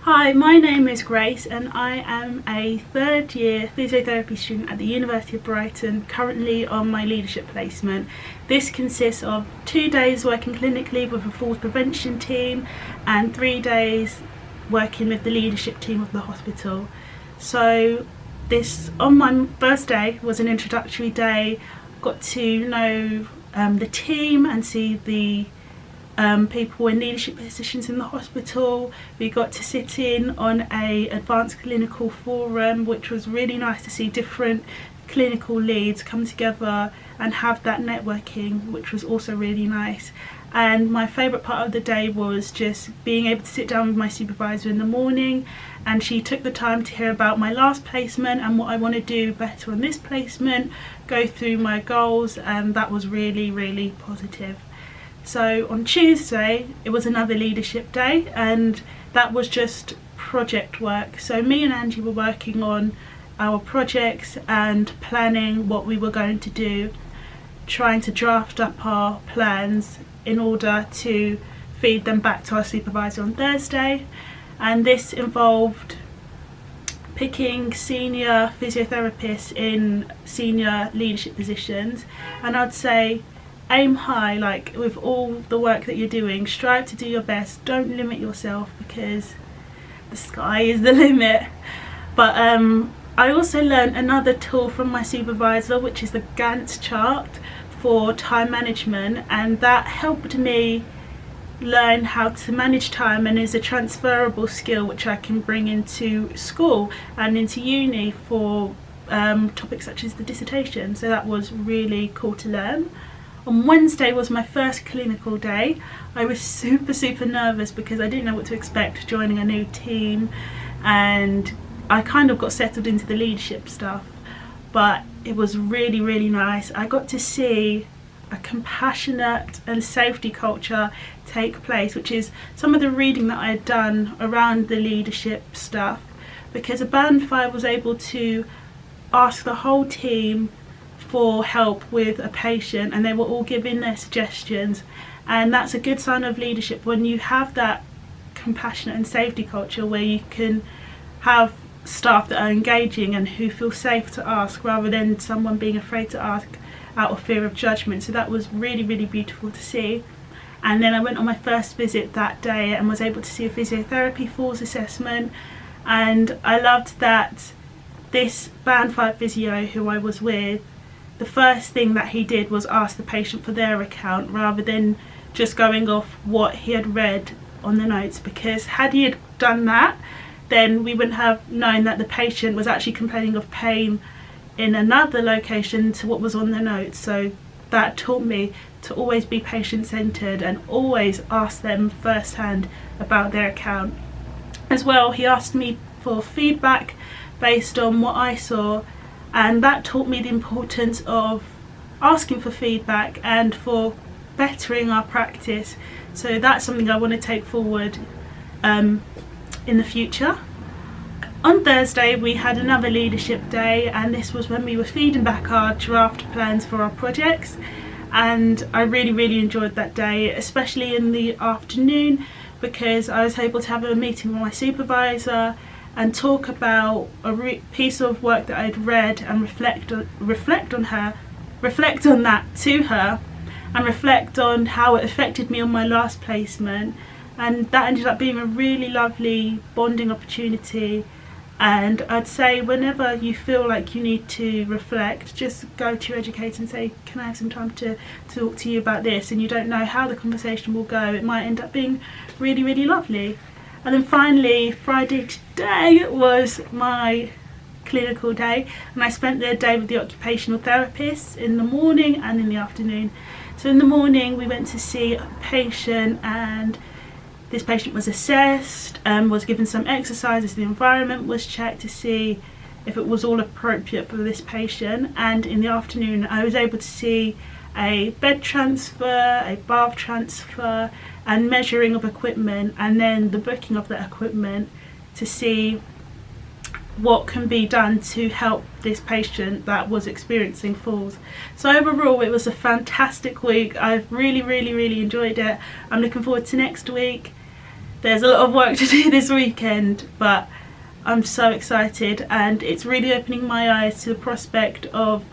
Hi, my name is Grace and I am a third year physiotherapy student at the University of Brighton, currently on my leadership placement. This consists of 2 days working clinically with a falls prevention team and 3 days working with the leadership team of the hospital. So this, on my first day, was an introductory day. Got to know the team and see the people in leadership positions in the hospital. We got to sit in on a advanced clinical forum, which was really nice to see different clinical leads come together and have that networking, which was also really nice. And my favourite part of the day was just being able to sit down with my supervisor in the morning, and she took the time to hear about my last placement and what I want to do better on this placement, go through my goals, and that was really positive. So on Tuesday it was another leadership day, and that was just project work. So me and Angie were working on our projects and planning what we were going to do, trying to draft up our plans in order to feed them back to our supervisor on Thursday. And this involved picking senior physiotherapists in senior leadership positions, and I'd say aim high. Like, with all the work that you're doing, strive to do your best, don't limit yourself because the sky is the limit. But I also learned another tool from my supervisor, which is the Gantt chart for time management, and that helped me learn how to manage time and is a transferable skill which I can bring into school and into uni for topics such as the dissertation. So that was really cool to learn. On Wednesday was my first clinical day. I was super nervous because I didn't know what to expect joining a new team, and I kind of got settled into the leadership stuff, but it was really nice. I got to see a compassionate and safety culture take place, which is some of the reading that I had done around the leadership stuff, because a band 5 was able to ask the whole team for help with a patient and they were all giving their suggestions, and that's a good sign of leadership when you have that compassionate and safety culture where you can have staff that are engaging and who feel safe to ask rather than someone being afraid to ask out of fear of judgment. So that was really beautiful to see. And then I went on my first visit that day and was able to see a physiotherapy falls assessment, and I loved that this band 5 physio who I was with, the first thing that he did was ask the patient for their account rather than just going off what he had read on the notes, because had he had done that, then we wouldn't have known that the patient was actually complaining of pain in another location to what was on the notes. So that taught me to always be patient-centered and always ask them firsthand about their account. As well, he asked me for feedback based on what I saw, and that taught me the importance of asking for feedback and for bettering our practice. So that's something I want to take forward in the future. On Thursday we had another leadership day, and this was when we were feeding back our draft plans for our projects, and I really enjoyed that day, especially in the afternoon, because I was able to have a meeting with my supervisor and talk about a piece of work that I'd read and reflect on that to her, and reflect on how it affected me on my last placement. And that ended up being a really lovely bonding opportunity. And I'd say whenever you feel like you need to reflect, just go to your educator and say, can I have some time to talk to you about this? And you don't know how the conversation will go. It might end up being really lovely. And then finally, Friday today was my clinical day, and I spent the day with the occupational therapists in the morning and in the afternoon. So in the morning we went to see a patient, and this patient was assessed, was given some exercises, the environment was checked to see if it was all appropriate for this patient. And in the afternoon I was able to see a bed transfer, a bath transfer, and measuring of equipment, and then the booking of that equipment to see what can be done to help this patient that was experiencing falls. So overall it was a fantastic week. I've really enjoyed it. I'm looking forward to next week. there's a lot of work to do this weekend, but I'm so excited, and it's really opening my eyes to the prospect of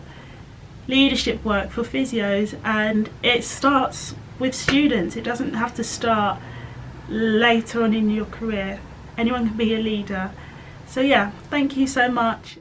leadership work for physios, and it starts with students. It doesn't have to start later on in your career. Anyone can be a leader. So yeah, thank you so much.